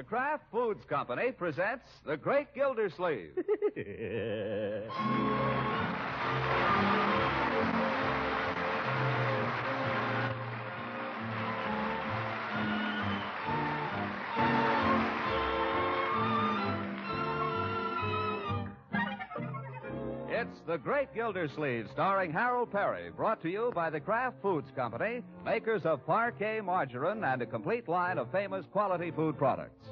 Kraft Foods Company presents The Great Gildersleeve. It's The Great Gildersleeve, starring Harold Perry, brought to you by the Kraft Foods Company, makers of Parquet margarine and a complete line of famous quality food products.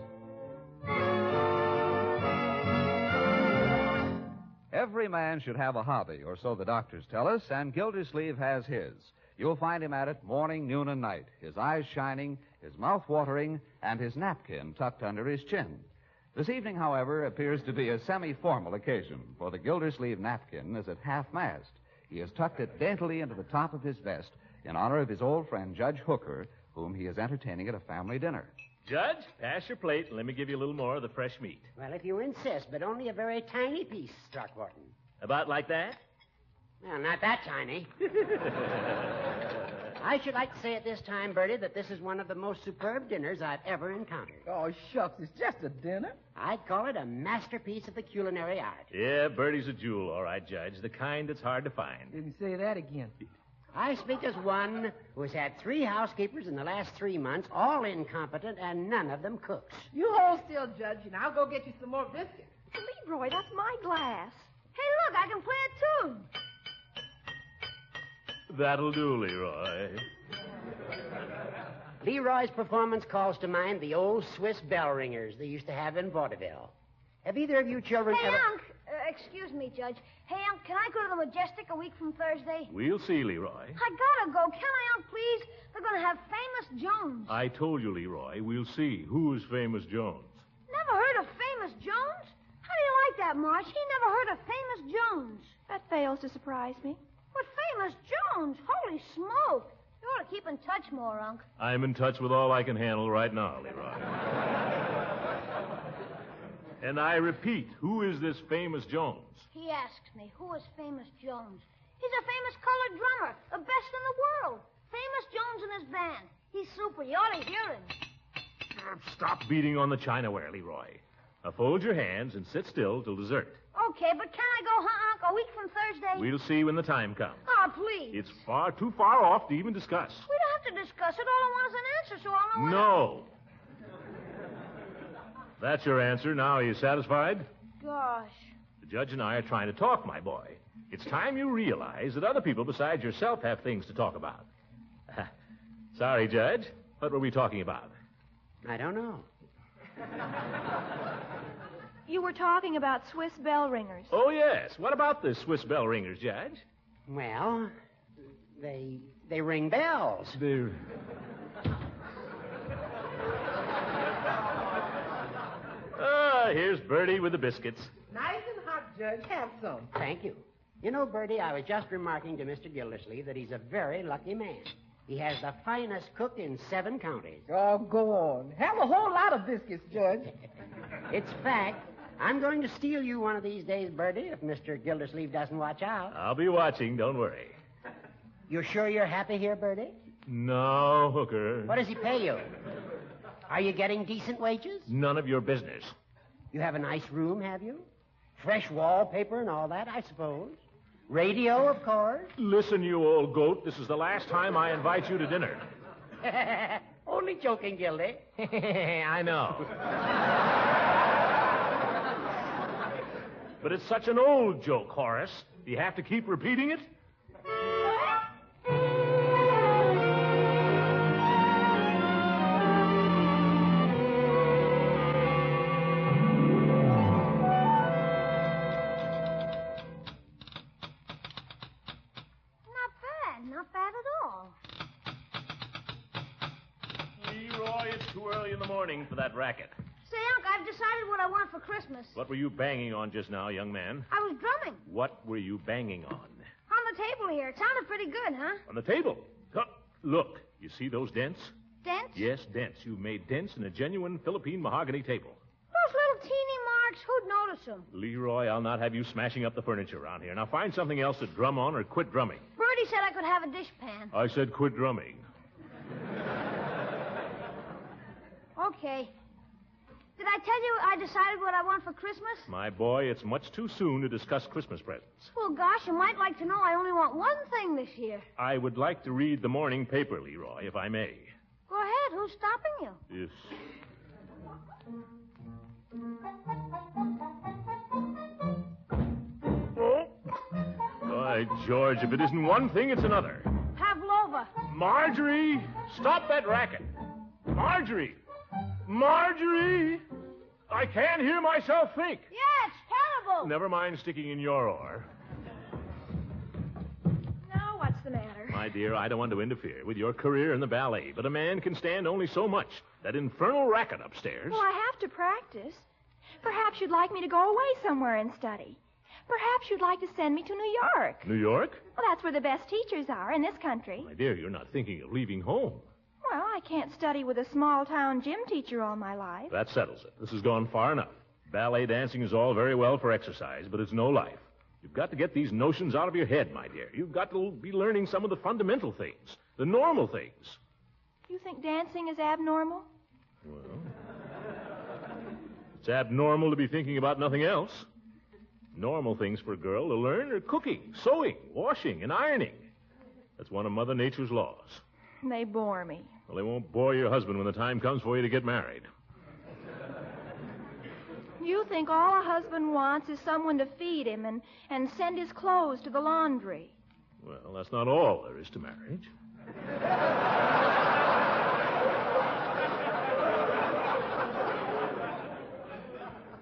Every man should have a hobby, or so the doctors tell us, and Gildersleeve has his. You'll find him at it morning, noon, and night, his eyes shining, his mouth watering, and his napkin tucked under his chin. This evening, however, appears to be a semi-formal occasion, for the Gildersleeve napkin is at half-mast. He has tucked it daintily into the top of his vest in honor of his old friend, Judge Hooker, whom he is entertaining at a family dinner. Judge, pass your plate and let me give you a little more of the fresh meat. Well, if you insist, but only a very tiny piece, Throckmorton. About like that? Well, not that tiny. I should like to say at this time, Bertie, that this is one of the most superb dinners I've ever encountered. Oh, shucks, it's just a dinner. I'd call it a masterpiece of the culinary art. Yeah, Bertie's a jewel, all right, Judge. The kind that's hard to find. Didn't say that again. I speak as one who has had 3 housekeepers in the last 3 months, all incompetent, and none of them cooks. You hold still, Judge, and I'll go get you some more biscuits. Leroy, that's my glass. Hey, look, I can play a tune. That'll do, Leroy. Leroy's performance calls to mind the old Swiss bell ringers they used to have in vaudeville. Have either of you children Hey, ever... Unc. Excuse me, Judge. Hey, Unc, can I go to the Majestic a week from Thursday? We'll see, Leroy. I gotta go. Can I, Unc, please? They're gonna have Famous Jones. I told you, Leroy. We'll see. Who's Famous Jones? Never heard of Famous Jones? How do you like that, Marge? He never heard of Famous Jones. That fails to surprise me. But Famous Jones? Holy smoke. You ought to keep in touch more, Unc. I'm in touch with all I can handle right now, Leroy. And I repeat, who is this Famous Jones? He asks me, who is Famous Jones? He's a famous colored drummer, the best in the world. Famous Jones and his band. He's super. You ought to hear him. Stop beating on the chinaware, Leroy. Now fold your hands and sit still till dessert. Okay, but can I go, Unc, a week from Thursday? We'll see when the time comes. Oh, please. It's far too far off to even discuss. We don't have to discuss it. All I want is an answer, so I'll know. No. That's your answer. Now, are you satisfied? Gosh. The judge and I are trying to talk, my boy. It's time you realize that other people besides yourself have things to talk about. Sorry, Judge. What were we talking about? I don't know. You were talking about Swiss bell ringers. Oh, yes. What about the Swiss bell ringers, Judge? Well, they ring bells. Here's Bertie with the biscuits. Nice and hot, Judge. Have some. Thank you. You know, Bertie, I was just remarking to Mr. Gildersleeve that he's a very lucky man. He has the finest cook in 7 counties. Oh, go on. Have a whole lot of biscuits, Judge. It's fact. I'm going to steal you one of these days, Bertie, if Mr. Gildersleeve doesn't watch out. I'll be watching, don't worry. You're sure you're happy here, Bertie? No, Hooker. What does he pay you? Are you getting decent wages? None of your business. You have a nice room, have you? Fresh wallpaper and all that, I suppose. Radio, of course. Listen, you old goat. This is the last time I invite you to dinner. Only joking, Gildy. I know. But it's such an old joke, Horace. Do you have to keep repeating it? Not bad at all. Leroy, it's too early in the morning for that racket. Say, Unc, I've decided what I want for Christmas. What were you banging on just now, young man? I was drumming. What were you banging on? On the table here. It sounded pretty good, huh? On the table. Look, you see those dents? Dents? Yes, dents. You made dents in a genuine Philippine mahogany table. Those little teeny marks, who'd notice them? Leroy, I'll not have you smashing up the furniture around here. Now find something else to drum on or quit drumming. Bertie said I could have a dishpan. I said quit drumming. Okay. Did I tell you I decided what I want for Christmas? My boy, it's much too soon to discuss Christmas presents. Well, gosh, you might like to know I only want one thing this year. I would like to read the morning paper, Leroy, if I may. Go ahead. Who's stopping you? Yes. By George, if it isn't one thing, it's another. Pavlova. Marjorie! Stop that racket! Marjorie! Marjorie! I can't hear myself think. Yeah, it's terrible. Never mind sticking in your oar. Now, what's the matter? My dear, I don't want to interfere with your career in the ballet, but a man can stand only so much. That infernal racket upstairs. Well, I have to practice. Perhaps you'd like me to go away somewhere and study. Perhaps you'd like to send me to New York. New York? Well, that's where the best teachers are in this country. My dear, you're not thinking of leaving home. Well, I can't study with a small-town gym teacher all my life. That settles it. This has gone far enough. Ballet dancing is all very well for exercise, but it's no life. You've got to get these notions out of your head, my dear. You've got to be learning some of the fundamental things, the normal things. You think dancing is abnormal? Well, it's abnormal to be thinking about nothing else. Normal things for a girl to learn are cooking, sewing, washing, and ironing. That's one of Mother Nature's laws. They bore me. Well, they won't bore your husband when the time comes for you to get married. You think all a husband wants is someone to feed him and send his clothes to the laundry. Well, that's not all there is to marriage.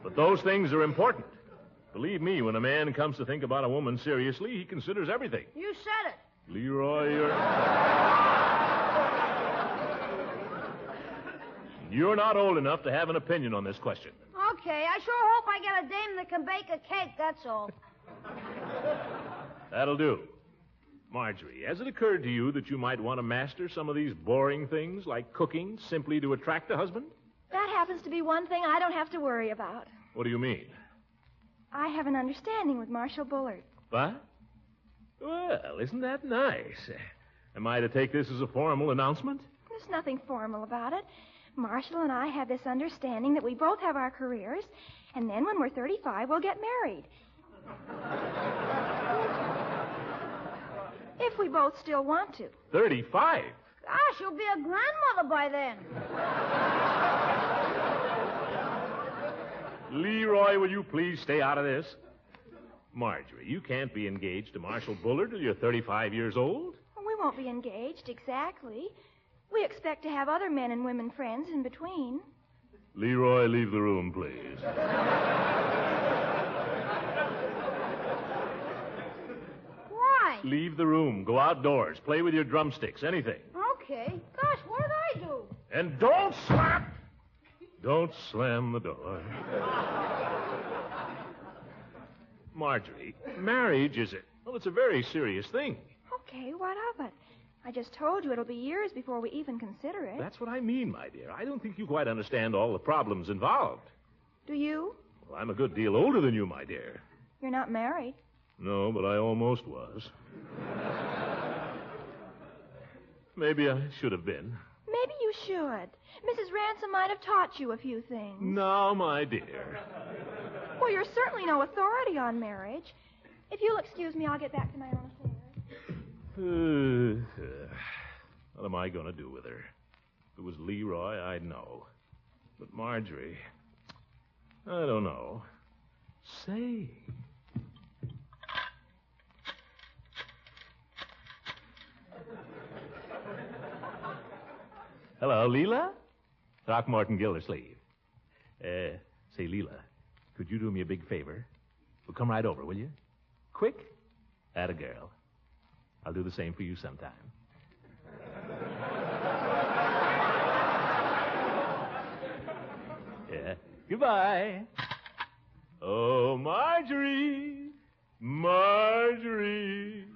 But those things are important. Believe me, when a man comes to think about a woman seriously, he considers everything. You said it. Leroy, you're not old enough to have an opinion on this question. Okay, I sure hope I get a dame that can bake a cake, that's all. That'll do. Marjorie, has it occurred to you that you might want to master some of these boring things like cooking simply to attract a husband? That happens to be one thing I don't have to worry about. What do you mean? I have an understanding with Marshal Bullard. What? Well, isn't that nice? Am I to take this as a formal announcement? There's nothing formal about it. Marshall and I have this understanding that we both have our careers, and then when we're 35, we'll get married. If we both still want to. 35? Gosh, you'll be a grandmother by then. Leroy, will you please stay out of this? Marjorie, you can't be engaged to Marshal Bullard till you're 35 years old. We won't be engaged, exactly. We expect to have other men and women friends in between. Leroy, leave the room, please. Why? Leave the room. Go outdoors. Play with your drumsticks. Anything. Okay. Gosh, what did I do? And don't slap! Don't slam the door. Marjorie, marriage is it? Well, it's a very serious thing. Okay, what of it? I just told you it'll be years before we even consider it. That's what I mean, my dear. I don't think you quite understand all the problems involved. Do you? Well, I'm a good deal older than you, my dear. You're not married. No, but I almost was. Maybe I should have been. Maybe you should. Mrs. Ransom might have taught you a few things. No, my dear. Well, you're certainly no authority on marriage. If you'll excuse me, I'll get back to my own affairs. What am I going to do with her? If it was Leroy, I'd know. But Marjorie, I don't know. Say. Hello, Leela? Throckmorton Gildersleeve. Say, Leela, could you do me a big favor? Well, come right over, will you? Quick? Atta girl. I'll do the same for you sometime. Yeah. Goodbye. Oh, Marjorie. Marjorie.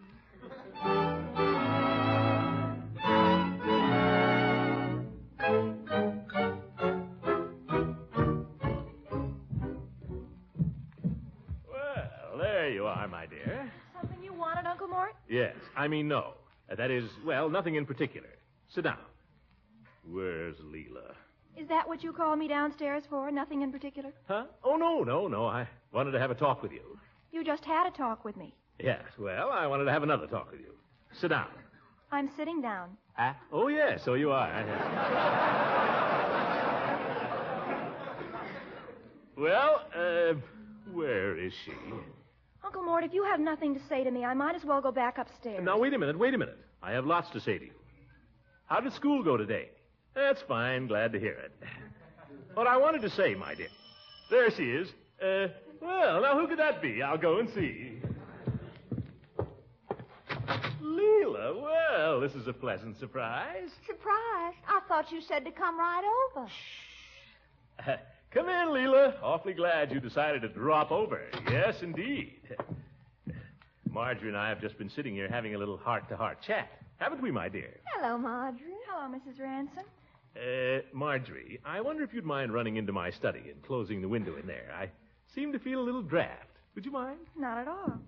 Well, there you are, my dear. Something you wanted, Uncle Mort? Yes. I mean, no. That is, well, nothing in particular. Sit down. Where's Leela? Is that what you called me downstairs for? Nothing in particular? Huh? Oh, no. I wanted to have a talk with you. You just had a talk with me. Yes, well, I wanted to have another talk with you. Sit down. I'm sitting down. Oh, yes, so you are. Well, where is she? Uncle Mort, if you have nothing to say to me, I might as well go back upstairs. Now, wait a minute. I have lots to say to you. How did school go today? That's fine. Glad to hear it. What I wanted to say, my dear. There she is. Well, now, who could that be? I'll go and see. Leela, well, this is a pleasant surprise. Surprise? I thought you said to come right over. Come in, Leela. Awfully glad you decided to drop over. Yes, indeed. Marjorie and I have just been sitting here having a little heart-to-heart chat. Haven't we, my dear? Hello, Marjorie. Hello, Mrs. Ransom. Marjorie, I wonder if you'd mind running into my study and closing the window in there. I seem to feel a little draft. Would you mind? Not at all.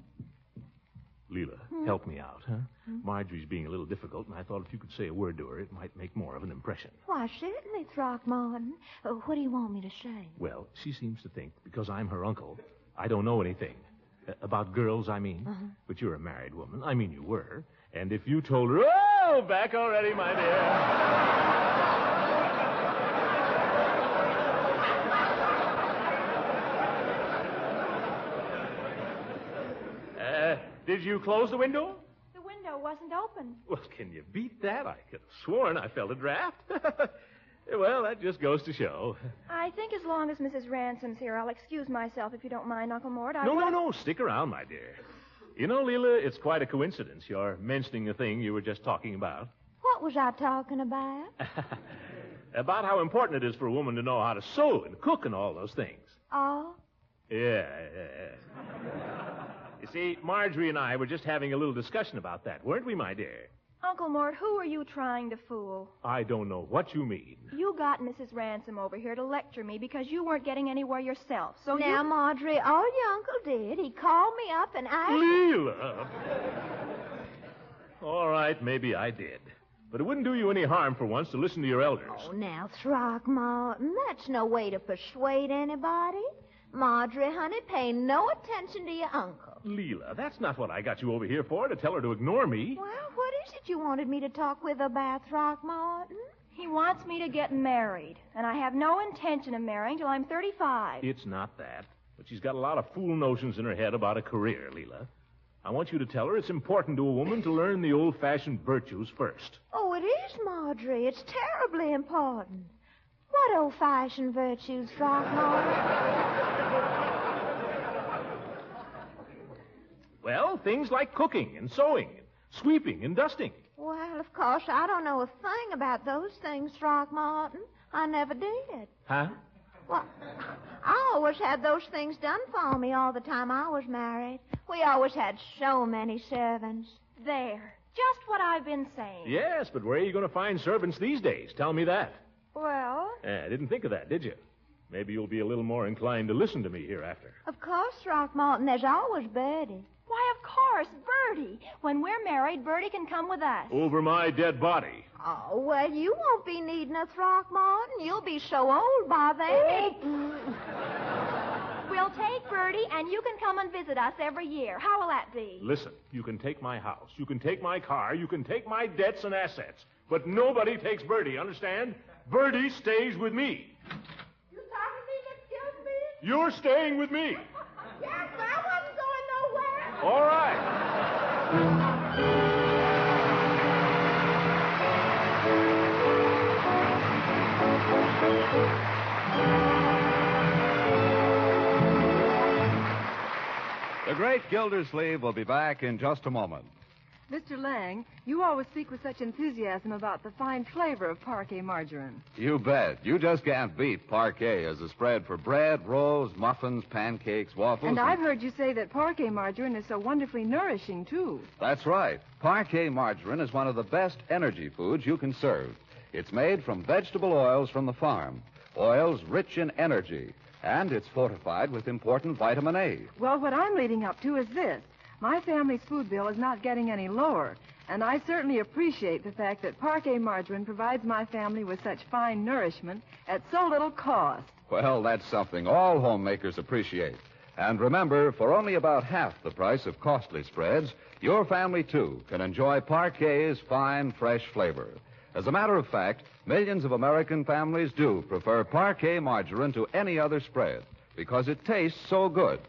Leela, help me out, huh? Marjorie's being a little difficult, and I thought if you could say a word to her, it might make more of an impression. Why, certainly, Throckmorton. What do you want me to say? Well, she seems to think, because I'm her uncle, I don't know anything. About girls, I mean. But you're a married woman. I mean, you were. And if you told her, oh, back already, my dear. Did you close the window? The window wasn't open. Well, can you beat that? I could have sworn I felt a draft. Well, that just goes to show. I think as long as Mrs. Ransom's here, I'll excuse myself if you don't mind, Uncle Mort. No. Stick around, my dear. You know, Leela, it's quite a coincidence you're mentioning the thing you were just talking about. What was I talking about? About how important it is for a woman to know how to sew and cook and all those things. Oh? Yeah. You see, Marjorie and I were just having a little discussion about that, weren't we, my dear? Uncle Mort, who are you trying to fool? I don't know what you mean. You got Mrs. Ransom over here to lecture me because you weren't getting anywhere yourself. So now, Marjorie, all your uncle did, he called me up and asked... Leela! All right, maybe I did. But it wouldn't do you any harm for once to listen to your elders. Oh, now, Throckmorton, that's no way to persuade anybody. Marjorie, honey, pay no attention to your uncle. Leela, that's not what I got you over here for, to tell her to ignore me. Well, what is it you wanted me to talk with about, Throckmorton? He wants me to get married, and I have no intention of marrying till I'm 35. It's not that. But she's got a lot of fool notions in her head about a career, Leela. I want you to tell her it's important to a woman to learn the old-fashioned virtues first. Oh, it is, Marjorie. It's terribly important. What old-fashioned virtues, Throckmorton? Well, things like cooking and sewing and sweeping and dusting. Well, of course, I don't know a thing about those things, Throckmorton. I never did. Huh? Well, I always had those things done for me all the time I was married. We always had so many servants. There. Just what I've been saying. Yes, but where are you going to find servants these days? Tell me that. Well? I didn't think of that, did you? Maybe you'll be a little more inclined to listen to me hereafter. Of course, Throckmorton, there's always Bertie. Why, of course, Bertie. When we're married, Bertie can come with us. Over my dead body. Oh, well, you won't be needing a Throckmorton. You'll be so old by then. We'll take Bertie, and you can come and visit us every year. How will that be? Listen, you can take my house, you can take my car, you can take my debts and assets, but nobody takes Bertie, understand? Bertie stays with me. You talking to me, Miss Gildersleeve? You're staying with me. Yes, but I wasn't going nowhere. All right. The great Gildersleeve will be back in just a moment. Mr. Lang, you always speak with such enthusiasm about the fine flavor of parquet margarine. You bet. You just can't beat parquet as a spread for bread, rolls, muffins, pancakes, waffles. And I've heard you say that parquet margarine is so wonderfully nourishing, too. That's right. Parquet margarine is one of the best energy foods you can serve. It's made from vegetable oils from the farm, oils rich in energy, and it's fortified with important vitamin A. Well, what I'm leading up to is this. My family's food bill is not getting any lower, And I certainly appreciate the fact that parquet margarine provides my family with such fine nourishment at so little cost. Well, that's something all homemakers appreciate. And remember, for only about half the price of costly spreads, your family, too, can enjoy Parquet's fine, fresh flavor. As a matter of fact, millions of American families do prefer Parquet margarine to any other spread because it tastes so good.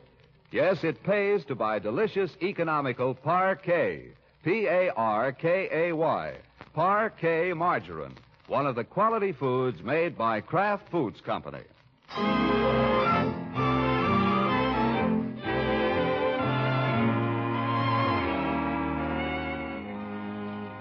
Yes, it pays to buy delicious, economical Parquet. Parkay. Parquet margarine, one of the quality foods made by Kraft Foods Company.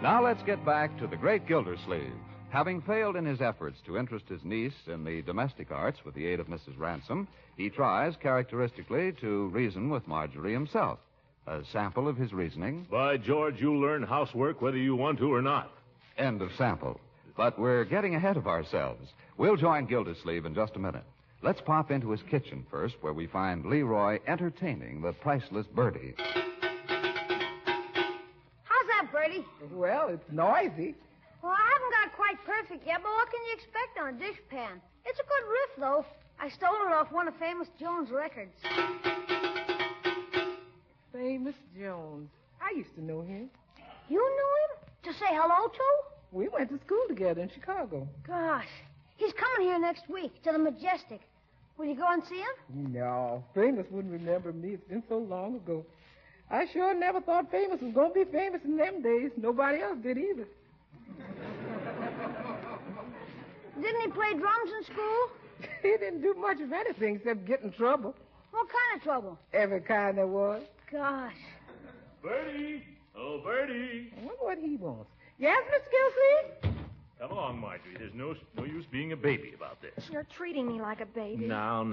Now let's get back to the great Gildersleeve. Having failed in his efforts to interest his niece in the domestic arts with the aid of Mrs. Ransom, he tries, characteristically, to reason with Marjorie himself. A sample of his reasoning. By George, you'll learn housework whether you want to or not. End of sample. But we're getting ahead of ourselves. We'll join Gildersleeve in just a minute. Let's pop into his kitchen first, where we find Leroy entertaining the priceless Bertie. How's that, Bertie? Well, it's noisy. Well, I haven't got it quite perfect yet, but what can you expect on a dishpan? It's a good riff, though. I stole it off one of Famous Jones' records. Famous Jones. I used to know him. You knew him? To say hello to? We went to school together in Chicago. Gosh. He's coming here next week to the Majestic. Will you go and see him? No, Famous wouldn't remember me. It's been so long ago. I sure never thought Famous was going to be famous in them days. Nobody else did either. Didn't he play drums in school? He didn't do much of anything except get in trouble. What kind of trouble? Every kind there was. Gosh. Bertie! Oh, Bertie! I wonder what he wants. Yes, Mr. Gildersleeve? Come along, Marjorie. There's no use being a baby about this. You're treating me like a baby. Now.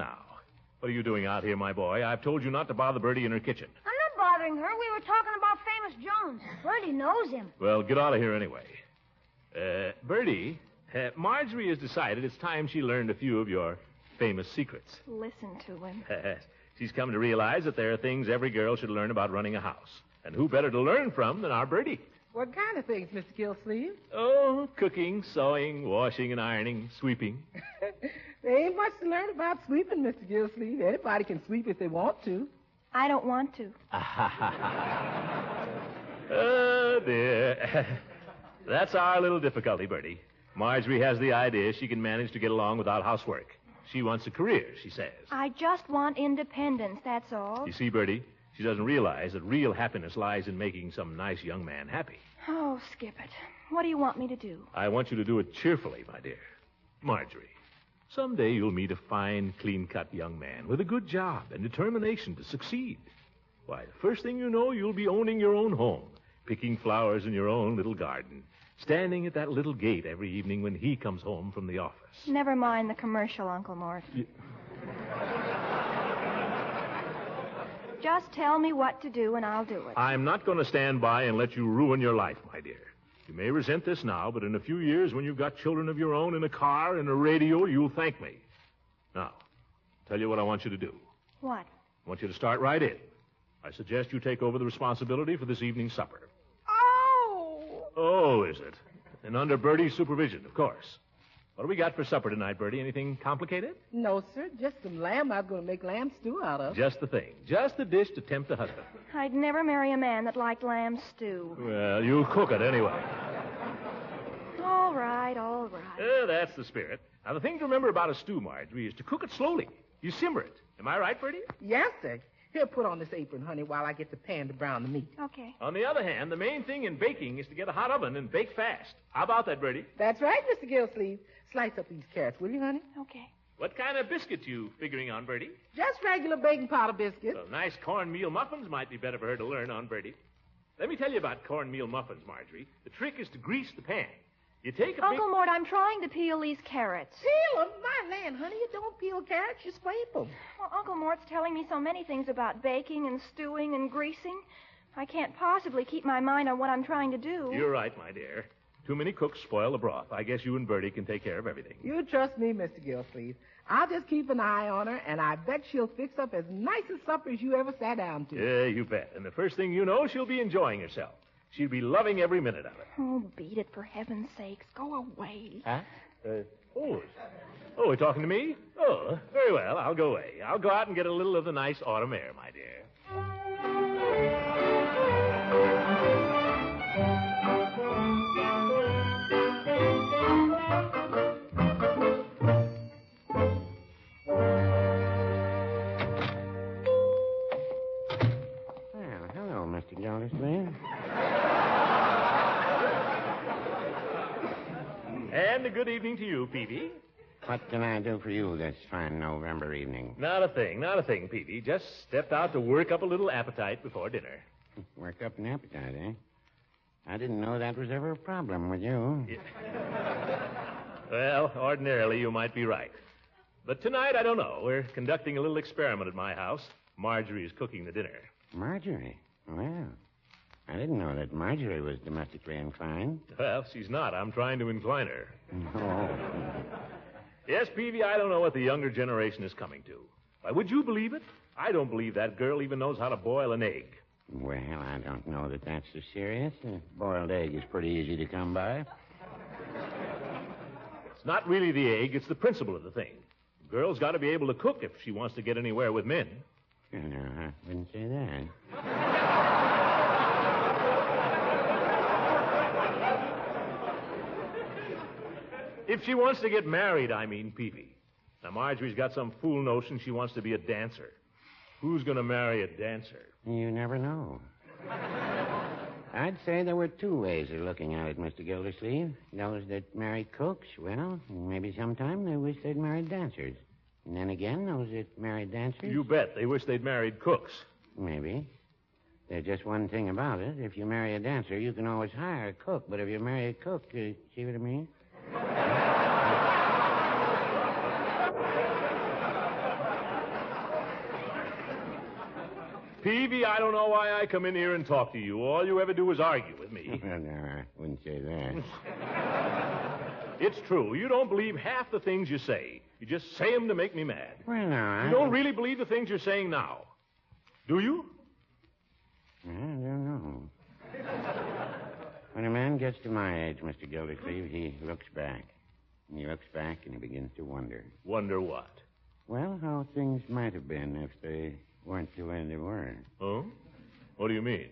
What are you doing out here, my boy? I've told you not to bother Bertie in her kitchen. I'm not bothering her. We were talking about Famous Jones. Bertie knows him. Well, get out of here anyway. Bertie, Marjorie has decided it's time she learned a few of your famous secrets. Listen to him. She's come to realize that there are things every girl should learn about running a house. And who better to learn from than our Bertie? What kind of things, Mr. Gildersleeve? Oh, cooking, sewing, washing and ironing, sweeping. There ain't much to learn about sweeping, Mr. Gildersleeve. Anybody can sweep if they want to. I don't want to. Oh, dear. That's our little difficulty, Bertie. Marjorie has the idea she can manage to get along without housework. She wants a career, she says. I just want independence, that's all. You see, Bertie, she doesn't realize that real happiness lies in making some nice young man happy. Oh, skip it. What do you want me to do? I want you to do it cheerfully, my dear. Marjorie, someday you'll meet a fine, clean-cut young man with a good job and determination to succeed. Why, the first thing you know, you'll be owning your own home, picking flowers in your own little garden, standing at that little gate every evening when he comes home from the office. Never mind the commercial, Uncle Mort. Just tell me what to do, and I'll do it. I'm not going to stand by and let you ruin your life, my dear. You may resent this now, but in a few years, when you've got children of your own, in a car, and a radio, you'll thank me. Now, tell you what I want you to do. What? I want you to start right in. I suggest you take over the responsibility for this evening's supper. Oh, is it? And under Bertie's supervision, of course. What do we got for supper tonight, Bertie? Anything complicated? No, sir. Just some lamb I was going to make lamb stew out of. Just the thing. Just the dish to tempt a husband. I'd never marry a man that liked lamb stew. Well, you cook it anyway. All right. That's the spirit. Now, the thing to remember about a stew, Marjorie, is to cook it slowly. You simmer it. Am I right, Bertie? Yes, sir. Here, put on this apron, honey, while I get the pan to brown the meat. Okay. On the other hand, the main thing in baking is to get a hot oven and bake fast. How about that, Bertie? That's right, Mr. Gildersleeve. Slice up these carrots, will you, honey? Okay. What kind of biscuit you figuring on, Bertie? Just regular baking powder biscuits. Well, nice cornmeal muffins might be better for her to learn on, Bertie. Let me tell you about cornmeal muffins, Marjorie. The trick is to grease the pan. You take a Uncle Mort, I'm trying to peel these carrots. Peel them? My land, honey, you don't peel carrots, you scrape them. Well, Uncle Mort's telling me so many things about baking and stewing and greasing. I can't possibly keep my mind on what I'm trying to do. You're right, my dear. Too many cooks spoil the broth. I guess you and Bertie can take care of everything. You trust me, Mr. Gildersleeve. I'll just keep an eye on her, and I bet she'll fix up as nice a supper as you ever sat down to. Yeah, you bet. And the first thing you know, she'll be enjoying herself. She'd be loving every minute of it. Oh, beat it, for heaven's sakes. Go away. Huh? Oh, you're talking to me? Oh, very well. I'll go away. I'll go out and get a little of the nice autumn air, my dear. Well, hello, Mr. Gildersleeve. And a good evening to you, Peavy. What can I do for you this fine November evening? Not a thing, Peavy. Just stepped out to work up a little appetite before dinner. Work up an appetite, eh? I didn't know that was ever a problem with you. Yeah. Well, ordinarily you might be right. But tonight, I don't know. We're conducting a little experiment at my house. Marjorie is cooking the dinner. Marjorie? Well, I didn't know that Marjorie was domestically inclined. Well, she's not. I'm trying to incline her. Oh. Yes, Peavy, I don't know what the younger generation is coming to. Why, would you believe it? I don't believe that girl even knows how to boil an egg. Well, I don't know that that's so serious. A boiled egg is pretty easy to come by. It's not really the egg, it's the principle of the thing. A girl's got to be able to cook if she wants to get anywhere with men. No, I wouldn't say that. If she wants to get married, I mean, Peavy. Now, Marjorie's got some fool notion she wants to be a dancer. Who's going to marry a dancer? You never know. I'd say there were two ways of looking at it, Mr. Gildersleeve. Those that marry cooks, well, maybe sometime they wish they'd married dancers. And then again, those that married dancers... You bet. They wish they'd married cooks. Maybe. There's just one thing about it. If you marry a dancer, you can always hire a cook. But if you marry a cook, see what I mean? Peavy, I don't know why I come in here and talk to you. All you ever do is argue with me. Well, no, I wouldn't say that. It's true. You don't believe half the things you say. You just say them to make me mad. Well, no, You don't really believe the things you're saying now. Do you? I don't know. When a man gets to my age, Mr. Gildersleeve, he looks back. And he looks back and he begins to wonder. Wonder what? Well, how things might have been if they weren't the way they were. Oh? What do you mean?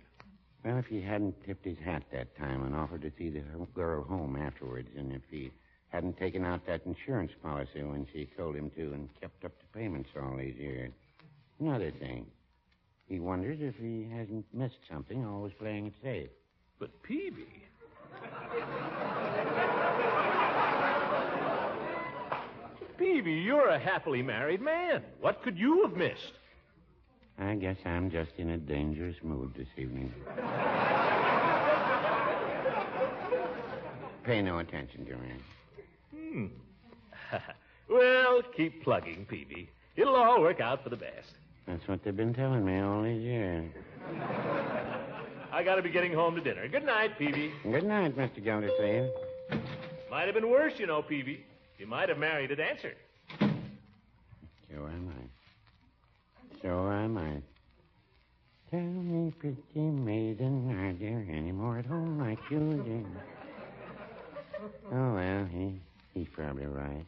Well, if he hadn't tipped his hat that time and offered to see the girl home afterwards, and if he hadn't taken out that insurance policy when she told him to and kept up the payments all these years. Another thing. He wonders if he hasn't missed something, always playing it safe. But, Peavy... Peavy, you're a happily married man. What could you have missed? I guess I'm just in a dangerous mood this evening. Pay no attention to me. Well, keep plugging, Peavy. It'll all work out for the best. That's what they've been telling me all these years. I gotta be getting home to dinner. Good night, Peavy. Good night, Mr. Gildersleeve. Might have been worse, you know, Peavy. You might have married a dancer. So I might. So I might. Tell me, pretty maiden, are there any more at home like you do? Oh, well, he's probably right.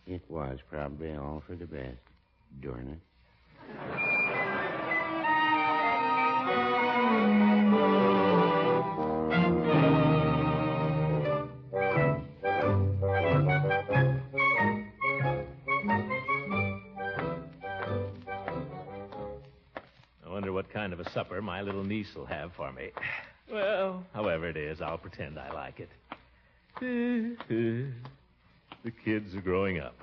It was probably all for the best. Darn it. I wonder what kind of a supper my little niece will have for me. Well, however it is, I'll pretend I like it. The kids are growing up.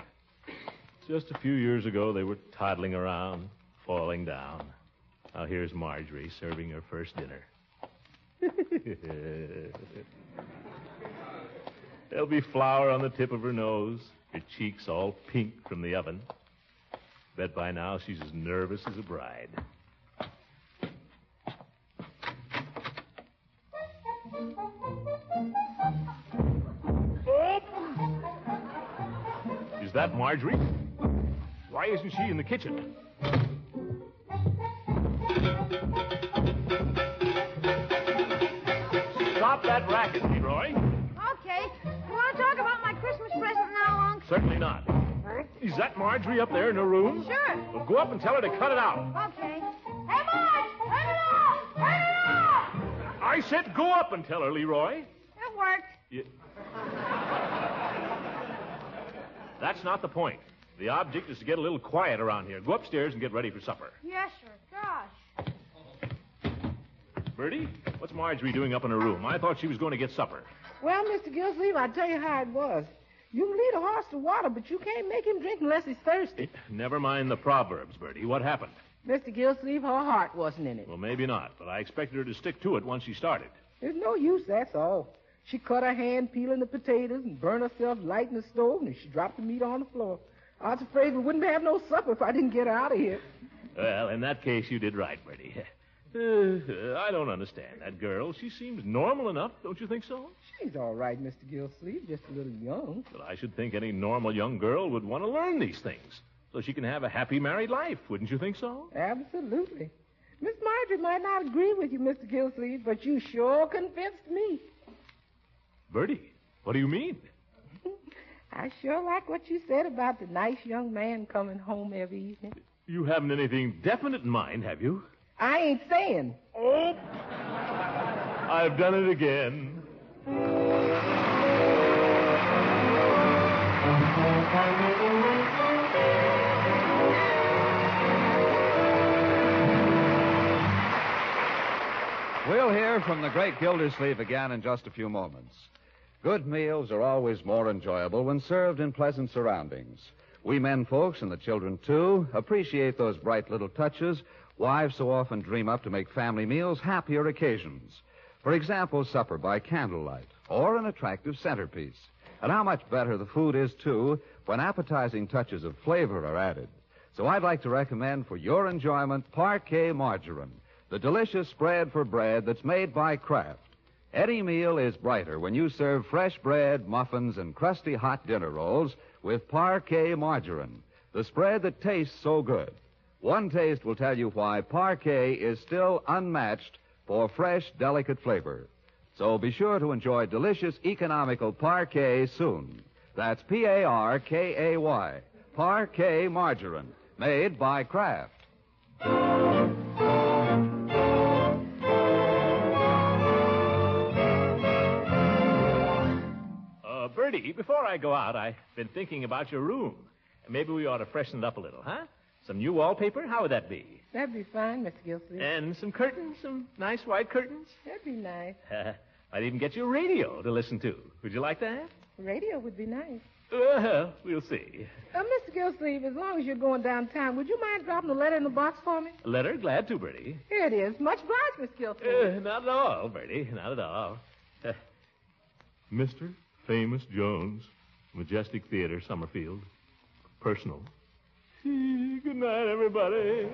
Just a few years ago, they were toddling around, falling down. Now here's Marjorie serving her first dinner. There'll be flour on the tip of her nose, her cheeks all pink from the oven. Bet by now she's as nervous as a bride. Is that Marjorie? Why isn't she in the kitchen? Stop that racket, Leroy. Okay. You want to talk about my Christmas present now, Unc? Certainly not. Is that Marjorie up there in her room? Sure. Well, go up and tell her to cut it out. Okay. Hey, Marge! Turn it off! Turn it off! I said go up and tell her, Leroy. It worked. Yeah. That's not the point. The object is to get a little quiet around here. Go upstairs and get ready for supper. Yes, sir. Gosh. Bertie, what's Marjorie doing up in her room? I thought she was going to get supper. Well, Mr. Gildersleeve, I'll tell you how it was. You can lead a horse to water, but you can't make him drink unless he's thirsty. Never mind the proverbs, Bertie. What happened? Mr. Gildersleeve, her heart wasn't in it. Well, maybe not, but I expected her to stick to it once she started. There's no use, that's all. She cut her hand peeling the potatoes and burned herself lighting the stove, and she dropped the meat on the floor. I was afraid we wouldn't have no supper if I didn't get her out of here. Well, in that case, you did right, Bertie. I don't understand that girl. She seems normal enough, don't you think so? She's all right, Mr. Gildersleeve, just a little young. But I should think any normal young girl would want to learn these things so she can have a happy married life. Wouldn't you think so? Absolutely. Miss Marjorie might not agree with you, Mr. Gildersleeve, but you sure convinced me. Bertie, what do you mean? I sure like what you said about the nice young man coming home every evening. You haven't anything definite in mind, have you? I ain't saying. Oh! I've done it again. We'll hear from the great Gildersleeve again in just a few moments. Good meals are always more enjoyable when served in pleasant surroundings. We men folks, and the children too, appreciate those bright little touches wives so often dream up to make family meals happier occasions. For example, supper by candlelight, or an attractive centerpiece. And how much better the food is, too, when appetizing touches of flavor are added. So I'd like to recommend for your enjoyment Parquet Margarine, the delicious spread for bread that's made by Kraft. Any meal is brighter when you serve fresh bread, muffins, and crusty hot dinner rolls with Parquet Margarine, the spread that tastes so good. One taste will tell you why Parquet is still unmatched for fresh, delicate flavor. So be sure to enjoy delicious, economical Parquet soon. That's Parkay, Parquet Margarine, made by Kraft. Bertie, before I go out, I've been thinking about your room. Maybe we ought to freshen it up a little, huh? Some new wallpaper? How would that be? That'd be fine, Mr. Gildersleeve. And some curtains, some nice white curtains? That'd be nice. I'd even get you a radio to listen to. Would you like that? Radio would be nice. Well, we'll see. Mr. Gildersleeve, as long as you're going downtown, would you mind dropping a letter in the box for me? A letter? Glad to, Bertie. Here it is. Much obliged, Mr. Gildersleeve. Not at all, Bertie. Not at all. Mr. Famous Jones, Majestic Theater, Summerfield. Personal. Good night, everybody.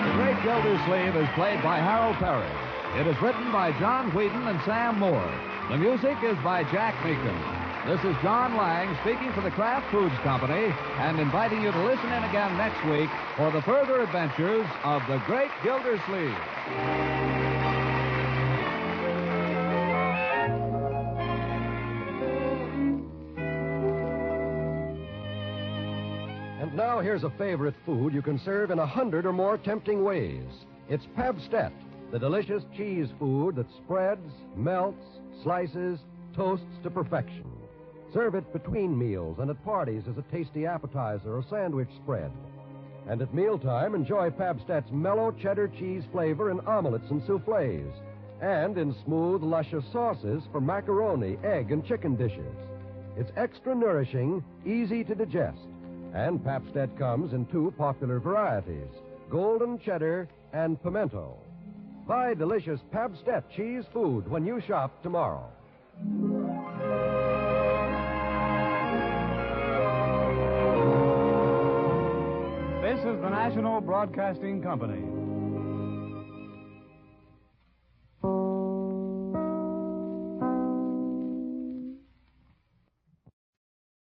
The Great Gildersleeve is played by Harold Perry. It is written by John Whedon and Sam Moore. The music is by Jack Meakin. This is John Lang speaking for the Kraft Foods Company and inviting you to listen in again next week for the further adventures of the Great Gildersleeve. And now here's a favorite food you can serve in 100 or more tempting ways. It's Pabstet, the delicious cheese food that spreads, melts, slices, toasts to perfection. Serve it between meals and at parties as a tasty appetizer or sandwich spread. And at mealtime, enjoy Pabstet's mellow cheddar cheese flavor in omelets and soufflés, and in smooth, luscious sauces for macaroni, egg, and chicken dishes. It's extra nourishing, easy to digest, and Pabstet comes in two popular varieties, golden cheddar and pimento. Buy delicious Pabstet cheese food when you shop tomorrow. This is the National Broadcasting Company.